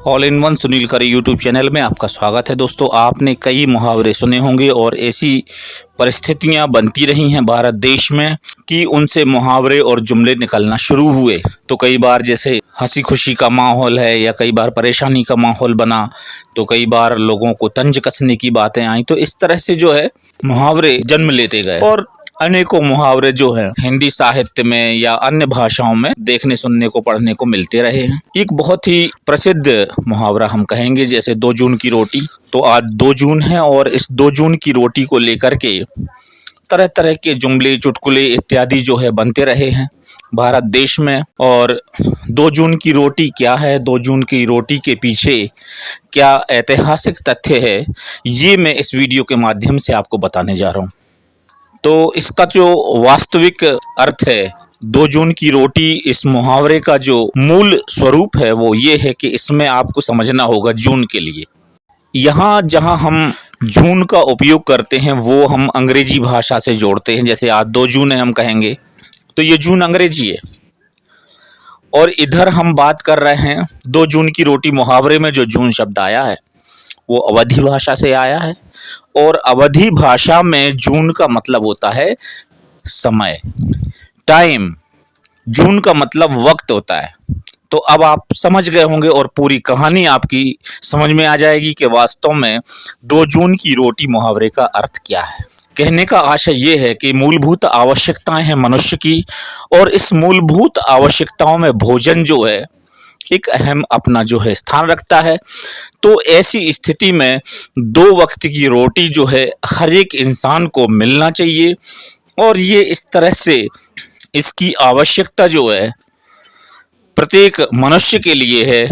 All in one Sunil करी YouTube channel में आपका स्वागत है। दोस्तों, आपने कई मुहावरे सुने होंगे और ऐसी परिस्थितियां बनती रही हैं भारत देश में कि उनसे मुहावरे और जुमले निकलना शुरू हुए। तो कई बार जैसे हंसी खुशी का माहौल है या कई बार परेशानी का माहौल बना, तो कई बार लोगों को तंज कसने की बातें आई। तो इस तरह से जो है मुहावरे जन्म लेते गए और अनेकों मुहावरे जो है हिंदी साहित्य में या अन्य भाषाओं में देखने सुनने को पढ़ने को मिलते रहे हैं। एक बहुत ही प्रसिद्ध मुहावरा हम कहेंगे जैसे 2 जून की रोटी। तो आज 2 जून है और इस 2 जून की रोटी को लेकर के तरह तरह के जुमले चुटकुले इत्यादि जो है बनते रहे हैं भारत देश में। और 2 जून की रोटी क्या है, 2 जून की रोटी के पीछे क्या ऐतिहासिक तथ्य है, ये मैं इस वीडियो के माध्यम से आपको बताने जा रहा हूँ। तो इसका जो वास्तविक अर्थ है 2 जून की रोटी, इस मुहावरे का जो मूल स्वरूप है वो ये है कि इसमें आपको समझना होगा जून के लिए। यहाँ जहाँ हम जून का उपयोग करते हैं वो हम अंग्रेजी भाषा से जोड़ते हैं। जैसे आज 2 जून है हम कहेंगे तो ये जून अंग्रेजी है। और इधर हम बात कर रहे हैं 2 जून की रोटी मुहावरे में जो जून शब्द आया है वो अवधी भाषा से आया है। और अवधी भाषा में जून का मतलब होता है समय, टाइम। जून का मतलब वक्त होता है। तो अब आप समझ गए होंगे और पूरी कहानी आपकी समझ में आ जाएगी कि वास्तव में 2 जून की रोटी मुहावरे का अर्थ क्या है। कहने का आशय ये है कि मूलभूत आवश्यकताएं हैं मनुष्य की, और इस मूलभूत आवश्यकताओं में भोजन जो है एक अहम अपना जो है स्थान रखता है। तो ऐसी स्थिति में 2 वक्त की रोटी जो है हर एक इंसान को मिलना चाहिए, और ये इस तरह से इसकी आवश्यकता जो है प्रत्येक मनुष्य के लिए है।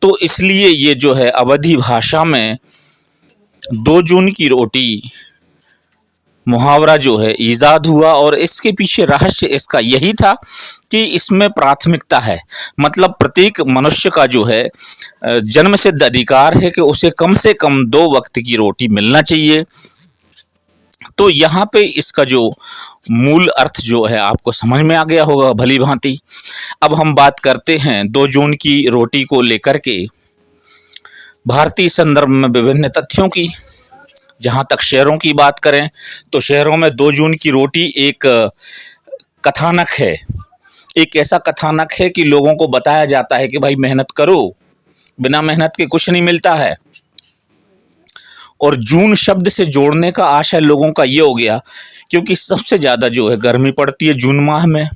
तो इसलिए ये जो है अवधी भाषा में 2 जून की रोटी मुहावरा जो है ईजाद हुआ। और इसके पीछे रहस्य इसका यही था कि इसमें प्राथमिकता है, मतलब प्रत्येक मनुष्य का जो है जन्म सिद्ध अधिकार है कि उसे कम से कम 2 वक्त की रोटी मिलना चाहिए। तो यहाँ पे इसका जो मूल अर्थ जो है आपको समझ में आ गया होगा भली भांति। अब हम बात करते हैं 2 जून की रोटी को लेकर के भारतीय संदर्भ में विभिन्न तथ्यों की। जहाँ तक शहरों की बात करें तो शहरों में 2 जून की रोटी एक कथानक है। एक ऐसा कथानक है कि लोगों को बताया जाता है कि भाई मेहनत करो, बिना मेहनत के कुछ नहीं मिलता है। और जून शब्द से जोड़ने का आशय लोगों का ये हो गया क्योंकि सबसे ज़्यादा जो है गर्मी पड़ती है जून माह में।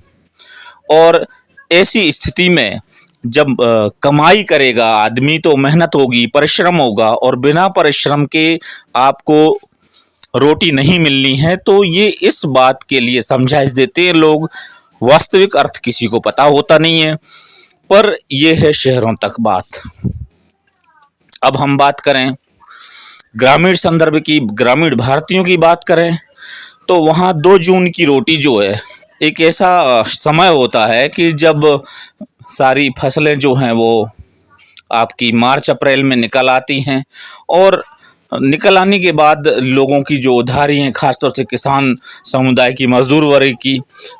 और ऐसी स्थिति में जब कमाई करेगा आदमी तो मेहनत होगी, परिश्रम होगा, और बिना परिश्रम के आपको रोटी नहीं मिलनी है। तो ये इस बात के लिए समझाइश देते हैं लोग। वास्तविक अर्थ किसी को पता होता नहीं है, पर यह है शहरों तक बात। अब हम बात करें ग्रामीण संदर्भ की, ग्रामीण भारतीयों की बात करें तो वहाँ 2 जून की रोटी जो है एक ऐसा समय होता है कि जब सारी फसलें जो हैं वो आपकी मार्च अप्रैल में निकल आती हैं, और निकल आने के बाद लोगों की जो उधारी हैं खासतौर से किसान समुदाय की, मजदूर वर्ग की,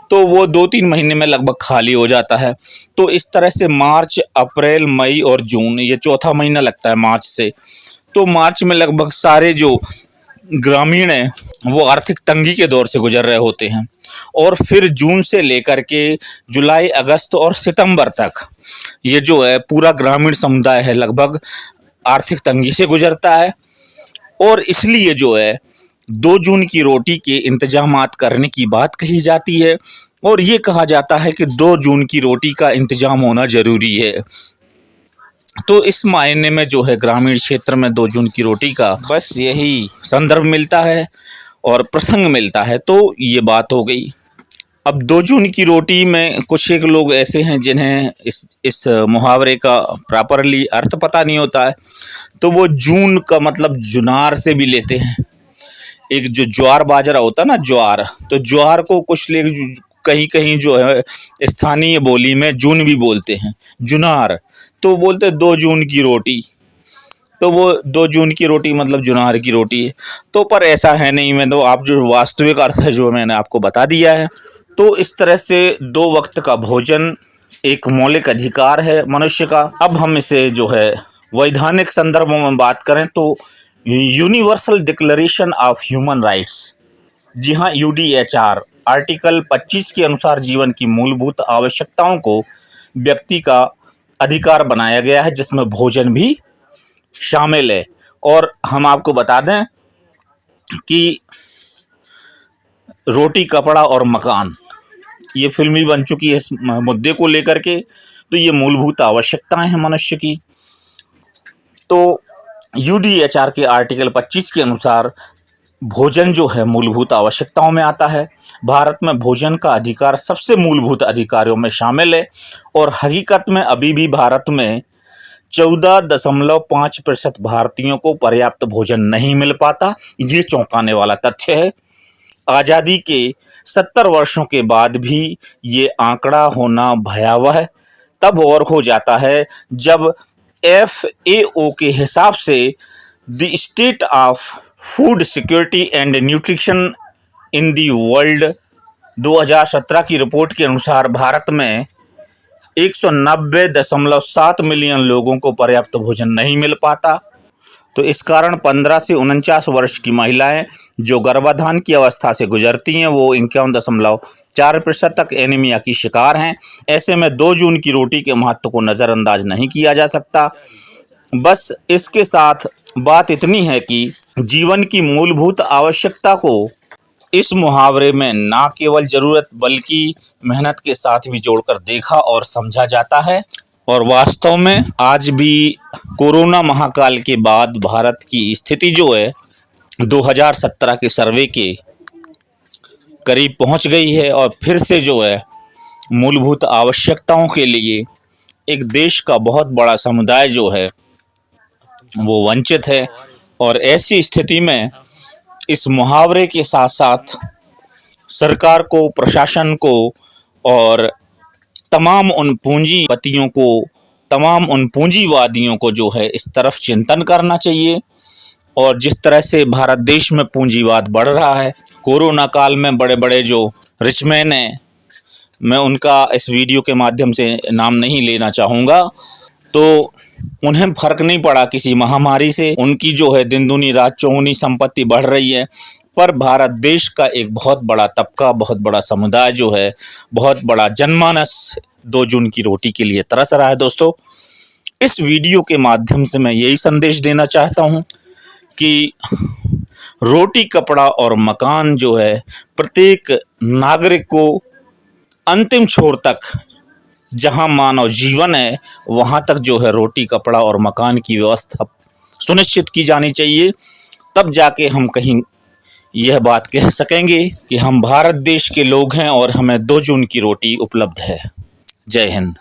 तो वो 2-3 महीने में लगभग खाली हो जाता है। तो इस तरह से मार्च, अप्रैल, मई और जून, ये चौथा महीना लगता है मार्च से। तो मार्च में लगभग सारे जो ग्रामीण हैं वो आर्थिक तंगी के दौर से गुजर रहे होते हैं। और फिर जून से लेकर के जुलाई, अगस्त और सितंबर तक ये जो है पूरा ग्रामीण समुदाय है लगभग आर्थिक तंगी से गुजरता है। और इसलिए जो है 2 जून की रोटी के इंतजामात करने की बात कही जाती है, और ये कहा जाता है कि 2 जून की रोटी का इंतजाम होना जरूरी है। तो इस मायने में जो है ग्रामीण क्षेत्र में 2 जून की रोटी का बस यही संदर्भ मिलता है और प्रसंग मिलता है। तो ये बात हो गई। अब 2 जून की रोटी में कुछ एक लोग ऐसे हैं जिन्हें इस मुहावरे का प्रॉपरली अर्थ पता नहीं होता है, तो वो जून का मतलब जुनार से भी लेते हैं। एक जो ज्वार बाजरा होता है ना, ज्वार, तो ज्वार को कुछ लोग कहीं कहीं जो है स्थानीय बोली में जून भी बोलते हैं, जुनार। तो बोलते 2 जून की रोटी, तो वो 2 जून की रोटी मतलब जुनार की रोटी है। तो पर ऐसा है नहीं। मैं तो आप जो वास्तविक अर्थ है जो मैंने आपको बता दिया है। तो इस तरह से 2 वक्त का भोजन एक मौलिक अधिकार है मनुष्य का। अब हम इसे जो है वैधानिक संदर्भों में बात करें तो universal declaration of human rights, जी हाँ, यूडीएचआर, आर्टिकल 25 के अनुसार जीवन की मूलभूत आवश्यकताओं को व्यक्ति का अधिकार बनाया गया है, जिसमें भोजन भी शामिल है। और हम आपको बता दें कि रोटी, कपड़ा और मकान, ये फिल्म भी बन चुकी है इस मुद्दे को लेकर के। तो ये मूलभूत आवश्यकताएं हैं मनुष्य की। तो यूडीएचआर के आर्टिकल 25 के अनुसार भोजन जो है मूलभूत आवश्यकताओं में आता है। भारत में भोजन का अधिकार सबसे मूलभूत अधिकारों में शामिल है और हकीकत में अभी भी भारत में 14.5% भारतीयों को पर्याप्त भोजन नहीं मिल पाता। ये चौंकाने वाला तथ्य है। आज़ादी के 70 वर्षों के बाद भी ये आंकड़ा होना भयावह तब और हो जाता है जब FAO के हिसाब से the state of food security and nutrition in the world 2017 की रिपोर्ट के अनुसार भारत में 190.7 मिलियन लोगों को पर्याप्त भोजन नहीं मिल पाता। तो इस कारण 15 से 49 वर्ष की महिलाएं जो गर्भाधान की अवस्था से गुजरती हैं वो 51.4% तक एनीमिया की शिकार हैं। ऐसे में 2 जून की रोटी के महत्व को नज़रअंदाज नहीं किया जा सकता। बस इसके साथ बात इतनी है कि जीवन की मूलभूत आवश्यकता को इस मुहावरे में ना केवल ज़रूरत बल्कि मेहनत के साथ भी जोड़कर देखा और समझा जाता है। और वास्तव में आज भी कोरोना महाकाल के बाद भारत की स्थिति जो है 2017 के सर्वे के करीब पहुंच गई है और फिर से जो है मूलभूत आवश्यकताओं के लिए एक देश का बहुत बड़ा समुदाय जो है वो वंचित है। और ऐसी स्थिति में इस मुहावरे के साथ साथ सरकार को, प्रशासन को और तमाम उन पूंजीपतियों को, तमाम उन पूंजीवादियों को जो है इस तरफ चिंतन करना चाहिए। और जिस तरह से भारत देश में पूंजीवाद बढ़ रहा है, कोरोना काल में बड़े बड़े जो रिचमैन हैं, मैं उनका इस वीडियो के माध्यम से नाम नहीं लेना चाहूँगा, तो उन्हें फ़र्क नहीं पड़ा किसी महामारी से। उनकी जो है दिन दूनी रात चौगुनी संपत्ति बढ़ रही है। पर भारत देश का एक बहुत बड़ा तबका, बहुत बड़ा समुदाय जो है, बहुत बड़ा जनमानस 2 जून की रोटी के लिए तरस रहा है। दोस्तों, इस वीडियो के माध्यम से मैं यही संदेश देना चाहता हूँ कि रोटी, कपड़ा और मकान जो है प्रत्येक नागरिक को अंतिम छोर तक, जहाँ मानव जीवन है वहाँ तक जो है रोटी, कपड़ा और मकान की व्यवस्था सुनिश्चित की जानी चाहिए। तब जाके हम कहीं यह बात कह सकेंगे कि हम भारत देश के लोग हैं और हमें 2 जून की रोटी उपलब्ध है। जय हिंद।